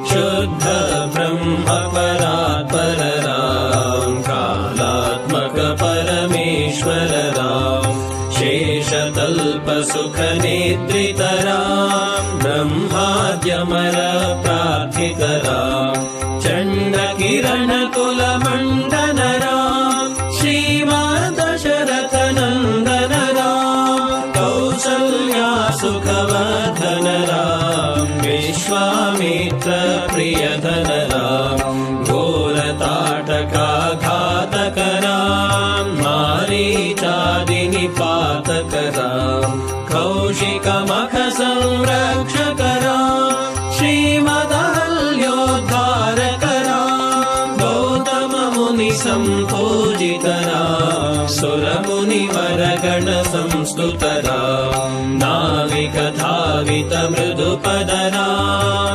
शुद्ध ब्रह्म परात्पर राम कालात्मक परमेश्वर राम शेषतल्प सुख निद्रित राम ब्रह्माद्यमर प्रार्थित राम चण्ड किरण कुल मंडन राम श्रीमान दशरथ नंदन राम कौसल्या सुखवर्धन राम विश्वामित्र प्रियधन राम घोरताटका घातक राम मारीचादि निपातक राम कौशिक मख संरक्षक राम श्रीमदहल्योद्धारक राम गौतम मुनि संपूजित राम सुर मुनिवर गण संस्तुत राम नाविक धावित मृदुपद राम